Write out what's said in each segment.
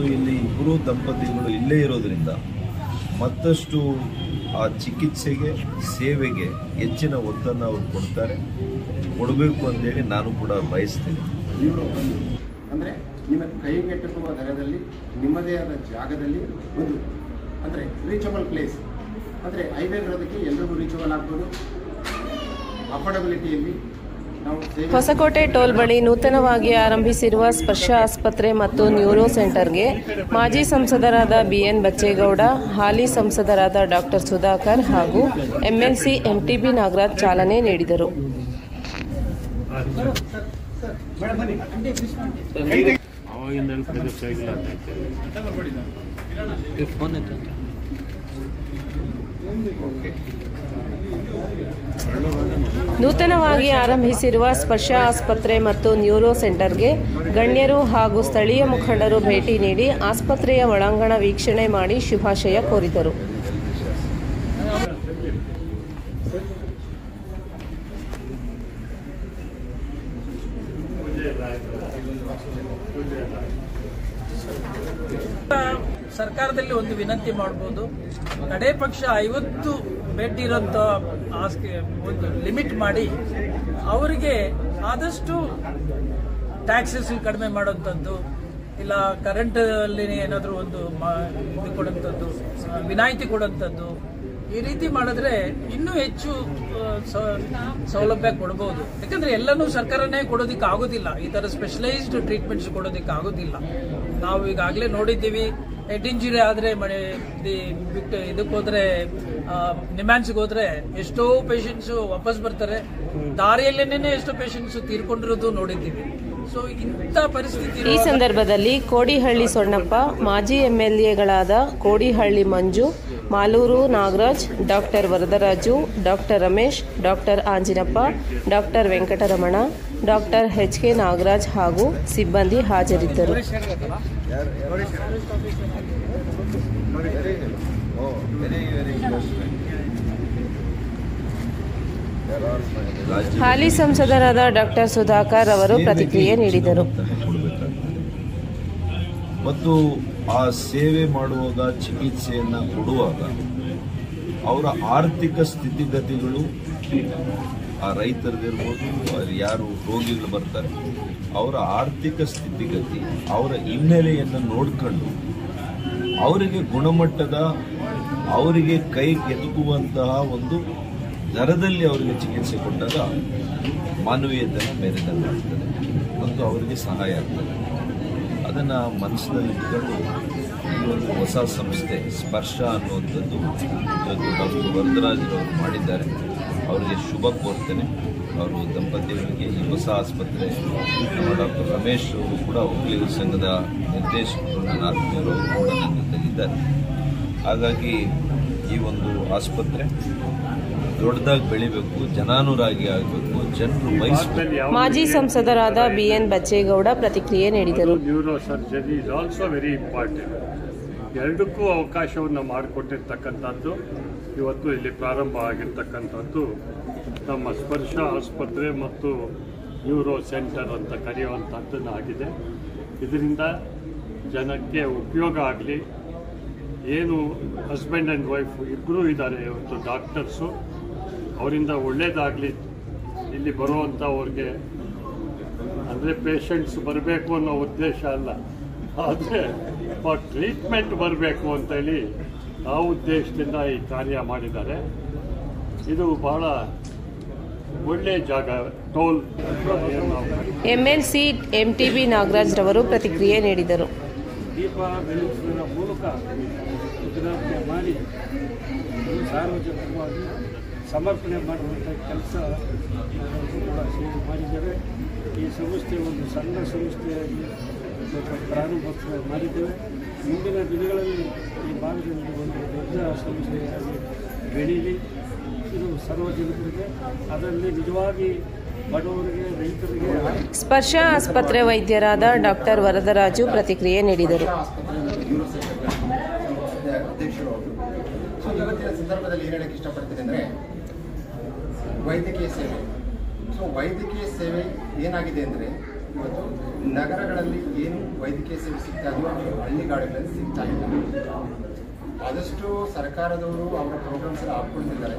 ಮತ್ತು ಇಲ್ಲಿ ಇಬ್ಬರು ದಂಪತಿಗಳು ಇಲ್ಲೇ ಇರೋದ್ರಿಂದ ಮತ್ತಷ್ಟು ಆ ಚಿಕಿತ್ಸೆಗೆ ಸೇವೆಗೆ ಹೆಚ್ಚಿನ ಒತ್ತನ್ನು ಅವರು ಕೊಡಬೇಕು ಅಂತೇಳಿ ನಾನು ಕೂಡ ಬಯಸ್ತೀನಿ. ಅಂದರೆ ನಿಮ್ಮ ಕೈಗೆಟುಕುವ ದರದಲ್ಲಿ ನಿಮ್ಮದೇ ಆದ ಜಾಗದಲ್ಲಿ ಒಂದು ಅಂದರೆ ರೀಚಬಲ್ ಪ್ಲೇಸ್ ಅಂದರೆ ಹೈವೇ ಇರೋದಕ್ಕೆ ಎಲ್ಲರಿಗೂ ರೀಚಬಲ್ ಆಗ್ಬೋದು, ಅಫೋರ್ಡಬಿಲಿಟಿಯಲ್ಲಿ. ಹೊಸಕೋಟೆ ಟೋಲ್ ಬಳಿ ನೂತನವಾಗಿ ಆರಂಭಿಸಿರುವ ಸ್ಪರ್ಶ ಆಸ್ಪತ್ರೆ ಮತ್ತು ನ್ಯೂರೋ ಸೆಂಟರ್ಗೆ ಮಾಜಿ ಸಂಸದರಾದ ಬಿಎನ್ ಬಚ್ಚೇಗೌಡ, ಹಾಲಿ ಸಂಸದರಾದ ಡಾಕ್ಟರ್ ಸುಧಾಕರ್ ಹಾಗೂ ಎಂಎಲ್ಸಿ ಎಂಟಿಬಿ ನಾಗರಾಜ್ ಚಾಲನೆ ನೀಡಿದರು. ನೂತನವಾಗಿ ಆರಂಭಿಸಿರುವ ಸ್ಪರ್ಶ ಆಸ್ಪತ್ರೆ ಮತ್ತು ನ್ಯೂರೋ ಸೆಂಟರ್ಗೆ ಗಣ್ಯರು ಹಾಗೂ ಸ್ಥಳೀಯ ಮುಖಂಡರು ಭೇಟಿ ನೀಡಿ ಆಸ್ಪತ್ರೆಯ ಒಳಾಂಗಣ ವೀಕ್ಷಣೆ ಮಾಡಿ ಶುಭಾಶಯ ಕೋರಿದರು. ಸರ್ಕಾರದಲ್ಲಿ ಒಂದು ವಿನಂತಿ ಮಾಡಬಹುದು, ಕಡೆ ಪಕ್ಷ 50 ಬೆಡ್ ಇರೋಂಥ ಒಂದು ಲಿಮಿಟ್ ಮಾಡಿ ಅವರಿಗೆ ಆದಷ್ಟು ಟ್ಯಾಕ್ಸಸ್ ಕಡಿಮೆ ಮಾಡೋಂಥದ್ದು, ಇಲ್ಲ ಕರೆಂಟ್ ಅಲ್ಲಿ ಏನಾದರೂ ಒಂದು ಇದು ಕೊಡೋಂಥದ್ದು, ವಿನಾಯಿತಿ ಕೊಡೋಂಥದ್ದು, ಈ ರೀತಿ ಮಾಡಿದ್ರೆ ಇನ್ನೂ ಹೆಚ್ಚು ಸೌಲಭ್ಯ ಕೊಡಬಹುದು. ಯಾಕಂದ್ರೆ ಎಲ್ಲನೂ ಸರ್ಕಾರನೇ ಕೊಡೋದಿಕ್ಕೆ ಆಗೋದಿಲ್ಲ, ಈ ತರ ಸ್ಪೆಷಲೈಸ್ಡ್ ಟ್ರೀಟ್ಮೆಂಟ್ಸ್ ಕೊಡೋದಿಕ್ಕೆ ಆಗೋದಿಲ್ಲ. ನಾವು ಈಗಾಗಲೇ ನೋಡಿದ್ದೀವಿ, ಹೆಡ್ ಇಂಜುರಿ ಆದ್ರೆ ಬಿಟ್ಟು ಇದಕ್ಕೆ ಹೋದ್ರೆ ನಿಮ್ಯಾನ್ಸ್ಗೆ ಹೋದ್ರೆ ಎಷ್ಟೋ ಪೇಷಂಟ್ಸ್ ವಾಪಸ್ ಬರ್ತಾರೆ, ದಾರಿಯಲ್ಲೇನೆ ಎಷ್ಟೋ ಪೇಷಂಟ್ಸ್ ತೀರ್ಕೊಂಡಿರೋದು ನೋಡಿದ್ದೀವಿ. ಸೊ ಇಂಥ ಪರಿಸ್ಥಿತಿ. ಈ ಸಂದರ್ಭದಲ್ಲಿ ಕೋಡಿಹಳ್ಳಿ ಸೊಣ್ಣಪ್ಪ, ಮಾಜಿ ಎಂಎಲ್ಎಗಳಾದ Kodihalli Manju, Malur Nagaraj, doctor Varadaraju, doctor Ramesh, doctor Anjinappa, doctor Venkataramana, doctor HK. Nagaraj ಹಾಗೂ ಸಿಬ್ಬಂದಿ ಹಾಜರಿದ್ದರು. ಹಾಲಿ ಸಂಸದರಾದ ಡಾಕ್ಟರ್ ಸುಧಾಕರ್ ಅವರು ಪ್ರತಿಕ್ರಿಯೆ ನೀಡಿದರು. ಮತ್ತು ಆ ಸೇವೆ ಮಾಡುವಾಗ, ಚಿಕಿತ್ಸೆಯನ್ನು ಕೊಡುವಾಗ ಅವರ ಆರ್ಥಿಕ ಸ್ಥಿತಿಗತಿಗಳು, ಆ ರೈತರದಿರ್ಬೋದು, ಯಾರು ರೋಗಿಗಳು ಬರ್ತಾರೆ ಅವರ ಆರ್ಥಿಕ ಸ್ಥಿತಿಗತಿ, ಅವರ ಹಿನ್ನೆಲೆಯನ್ನು ನೋಡ್ಕೊಂಡು ಅವರಿಗೆ ಗುಣಮಟ್ಟದ, ಅವರಿಗೆ ಕೈ ಎದುಕುವಂತಹ ಒಂದು ದರದಲ್ಲಿ ಅವರಿಗೆ ಚಿಕಿತ್ಸೆ ಕೊಟ್ಟಾಗ ಮಾನವೀಯತೆಯನ್ನು ಮೆರೆದಂತಾಗ್ತದೆ ಮತ್ತು ಅವರಿಗೆ ಸಹಾಯ ಆಗ್ತದೆ. ಅದನ್ನು ಮನಸ್ಸಿನಲ್ಲಿ ಇಟ್ಕೊಂಡು ಈ ಒಂದು ಹೊಸ ಸಂಸ್ಥೆ ಸ್ಪರ್ಶ ಅನ್ನುವಂಥದ್ದು ಡಾಕ್ಟರ್ ವರದರಾಜ್ ಅವರು ಮಾಡಿದ್ದಾರೆ. ಅವರಿಗೆ ಶುಭ ಕೋರ್ತೇನೆ. ಅವರು ದಂಪತಿಗಳಿಗೆ ಈ ಹೊಸ ಆಸ್ಪತ್ರೆ, ಡಾಕ್ಟರ್ ರಮೇಶ್ ಅವರು ಕೂಡ ಒಕ್ಕಲಿಗರ ಸಂಘದ ನಿರ್ದೇಶಕರು, ನನ್ನ ಆತ್ಮೀಯರು ಕೂಡ ನನ್ನ ಜೊತೆಗಿದ್ದಾರೆ. ಹಾಗಾಗಿ ಈ ಒಂದು ಆಸ್ಪತ್ರೆ ದೊಡ್ಡದಾಗಿ ಬೆಳಿಬೇಕು, ಜನಾನುರಾಗಿ ಆಗಬೇಕು, ಜನರು ಬಯಸಬೇಕು. ಮಾಜಿ ಸಂಸದರಾದ ಬಿಎನ್ ಬಚ್ಚೇಗೌಡ ಪ್ರತಿಕ್ರಿಯೆ ನೀಡಿದರು. Neuro surgery is also very important. ಎರಡಕ್ಕೂ ಅವಕಾಶವನ್ನು ಮಾಡಿಕೊಟ್ಟಿರ್ತಕ್ಕಂಥದ್ದು ಇವತ್ತು ಇಲ್ಲಿ ಪ್ರಾರಂಭ ಆಗಿರ್ತಕ್ಕಂಥದ್ದು ನಮ್ಮ ಸ್ಪರ್ಶ ಆಸ್ಪತ್ರೆ ಮತ್ತು ನ್ಯೂರೋ ಸೆಂಟರ್ ಅಂತ ಕರೆಯುವಂಥದ್ದನ್ನು ಆಗಿದೆ. ಇದರಿಂದ ಜನಕ್ಕೆ ಉಪಯೋಗ ಆಗಲಿ. ಏನು ಹಸ್ಬೆಂಡ್ ಆ್ಯಂಡ್ ವೈಫ್ ಇಬ್ಬರೂ ಇದ್ದಾರೆ ಇವತ್ತು ಡಾಕ್ಟರ್ಸು, ಅವರಿಂದ ಒಳ್ಳೆಯದಾಗಲಿ. ಇಲ್ಲಿ ಬರುವಂಥವ್ರಿಗೆ ಅಂದರೆ ಪೇಷಂಟ್ಸ್ ಬರಬೇಕು ಅನ್ನೋ ಉದ್ದೇಶ ಅಲ್ಲ, ಆದರೆ ಟ್ರೀಟ್ಮೆಂಟ್ ಬರಬೇಕು ಅಂತೇಳಿ ಆ ಉದ್ದೇಶದಿಂದ ಈ ಕಾರ್ಯ ಮಾಡಿದ್ದಾರೆ. ಇದು ಬಹಳ ಒಳ್ಳೆಯ ಜಾಗ. ಟೋಲ್ ಎಂಎಲ್ಸಿ ಎಂಟಿಬಿ ನಾಗರಾಜ್ ರವರು ಪ್ರತಿಕ್ರಿಯೆ ನೀಡಿದರು. ದೀಪ ಬೆಳಗಿಸುವುದರ ಮೂಲಕ ಉದ್ಘಾಟನೆ ಮಾಡಿ ಸಾರ್ವಜನಿಕವಾಗಿ ಸಮರ್ಪಣೆ ಮಾಡುವಂಥ ಕೆಲಸ ಕೂಡ ಸೇರಿ ಮಾಡಿದ್ದೇವೆ. ಈ ಸಂಸ್ಥೆ ಒಂದು ಸಣ್ಣ ಸಂಸ್ಥೆಯಾಗಿ ಪ್ರಾರಂಭೋತ್ಸವ ಮಾಡಿದ್ದೇವೆ. ಮುಂದಿನ ದಿನಗಳಲ್ಲಿ ಈ ಭಾಗದಲ್ಲಿ ಒಂದು ದೊಡ್ಡ ಸಂಸ್ಥೆಯಾಗಿ ಬೆಳೀಲಿ. ಇದು ಸಾರ್ವಜನಿಕರಿಗೆ, ಅದರಲ್ಲಿ ನಿಜವಾಗಿ ಬಡವರಿಗೆ, ರೈತರಿಗೆ. ಸ್ಪರ್ಶ ಆಸ್ಪತ್ರೆ ವೈದ್ಯರಾದ ಡಾಕ್ಟರ್ ವರದರಾಜು ಪ್ರತಿಕ್ರಿಯೆ ನೀಡಿದರು. ಅಧ್ಯಕ್ಷರು ಇವತ್ತಿನ ಸಂದರ್ಭದಲ್ಲಿ ಏನು ಹೇಳಕ್ಕೆ ಇಷ್ಟಪಡ್ತೀನಿ ಅಂದರೆ, ವೈದ್ಯಕೀಯ ಸೇವೆ. ಸೊ ವೈದ್ಯಕೀಯ ಸೇವೆ ಏನಾಗಿದೆ ಅಂದರೆ ಇವತ್ತು ನಗರಗಳಲ್ಲಿ ಏನು ವೈದ್ಯಕೀಯ ಸೇವೆ ಸಿಗ್ತಾ ಇದೆಯೋ ಅದು ಹಳ್ಳಿಗಾಡುಗಳಲ್ಲಿ ಸಿಗ್ತಾ ಇಲ್ಲ. ಆದಷ್ಟು ಸರ್ಕಾರದವರು ಅವರ ಪ್ರೋಗ್ರಾಮ್ಸ್ ಎಲ್ಲ ಹಾಕ್ಕೊಳ್ತಿದ್ದಾರೆ.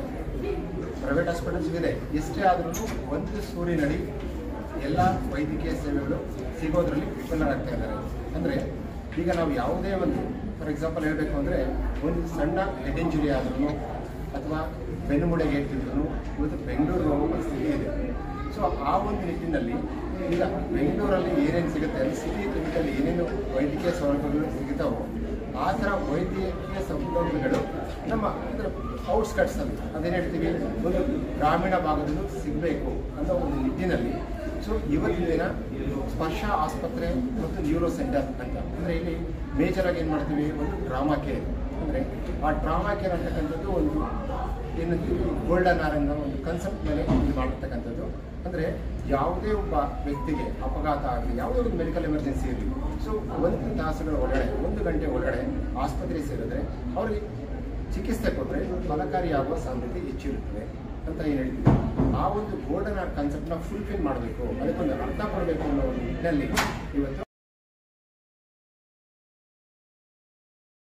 ಪ್ರೈವೇಟ್ ಹಾಸ್ಪಿಟಲ್ಸ್ ಇದೆ, ಎಷ್ಟೇ ಆದ್ರೂ ಒಂದು ಸೂರಿನಡಿ ಎಲ್ಲ ವೈದ್ಯಕೀಯ ಸೇವೆಗಳು ಸಿಗೋದ್ರಲ್ಲಿ ವಿಫಲರಾಗ್ತಾ ಇದ್ದಾರೆ. ಅಂದರೆ ಈಗ ನಾವು ಯಾವುದೇ ಒಂದು ಫಾರ್ ಎಕ್ಸಾಂಪಲ್ ಹೇಳಬೇಕು ಅಂದರೆ ಒಂದು ಸಣ್ಣ ಹೆಡ್ ಇಂಜುರಿ ಆದ್ರೂ ಅಥವಾ ಬೆನ್ನುಮೂಳೆಗೆ ಏರ್ತಿದ್ರು ಇವತ್ತು ಬೆಂಗಳೂರು ಪರಿಸ್ಥಿತಿ ಇದೆ. ಸೊ ಆ ಒಂದು ನಿಟ್ಟಿನಲ್ಲಿ ಈಗ ಬೆಂಗಳೂರಲ್ಲಿ ಏನೇನು ಸಿಗುತ್ತೆ ಅಂದರೆ ಸಿಟಿ ಲಿಮಿಟಲ್ಲಿ ಏನೇನು ವೈದ್ಯಕೀಯ ಸೌಲಭ್ಯಗಳು ಸಿಗುತ್ತಾವೋ ಆ ಥರ ವೈದ್ಯಕೀಯ ಸೌಲಭ್ಯಗಳು ನಮ್ಮ ಅಂದರೆ ಔಟ್ಸ್ಕಟ್ಸಲ್ಲಿ ಅದೇನು ಹೇಳ್ತೀವಿ ಒಂದು ಗ್ರಾಮೀಣ ಭಾಗದಲ್ಲೂ ಸಿಗಬೇಕು ಅನ್ನೋ ಒಂದು ನಿಟ್ಟಿನಲ್ಲಿ ಸೊ ಇವತ್ತಿನ ದಿನ ಸ್ಪರ್ಶ ಆಸ್ಪತ್ರೆ ಮತ್ತು ನ್ಯೂರೋ ಸೆಂಟರ್ ಅಂತ ಅಂದರೆ ಇಲ್ಲಿ ಮೇಜರಾಗಿ ಏನು ಮಾಡ್ತೀವಿ ಒಂದು ಟ್ರಾಮಾ ಕೇರ್. ಅಂದರೆ ಆ ಟ್ರಾಮಾ ಕೇರ್ ಅಂತಕ್ಕಂಥದ್ದು ಒಂದು ಏನಂತೀವಿ ಗೋಲ್ಡನ್ ಆರ್ ಅನ್ನೋ ಒಂದು ಕನ್ಸೆಪ್ಟ್ ಮೇಲೆ ಇದು ಮಾಡಿರ್ತಕ್ಕಂಥದ್ದು. ಅಂದರೆ ಯಾವುದೇ ಒಬ್ಬ ವ್ಯಕ್ತಿಗೆ ಅಪಘಾತ ಆಗಲಿ ಯಾವುದೇ ಒಂದು ಮೆಡಿಕಲ್ ಎಮರ್ಜೆನ್ಸಿ ಇರಲಿ ಸೊ 1 ತಾಸುಗಳ ಒಳಗಡೆ 1 ಗಂಟೆ ಒಳಗಡೆ ಆಸ್ಪತ್ರೆ ಸೇರಿದ್ರೆ ಅವ್ರಿಗೆ ಚಿಕಿತ್ಸೆ ಕೊಟ್ಟರೆ ಫಲಕಾರಿಯಾಗುವ ಸಾಧ್ಯತೆ ಹೆಚ್ಚಿರುತ್ತದೆ ಅಂತ ಏನು ಹೇಳ್ತೀವಿ. ಆ ಒಂದು ಗೋಲ್ಡನ್ ಆರ್ ಕಾನ್ಸೆಪ್ಟ್ನ ಫುಲ್ಫಿಲ್ ಮಾಡಬೇಕು, ಅದಕ್ಕೊಂದು ಅರ್ಥ ಕೊಡಬೇಕು ಅನ್ನೋ ಒಂದು ನಿಟ್ಟಿನಲ್ಲಿ ಇವತ್ತು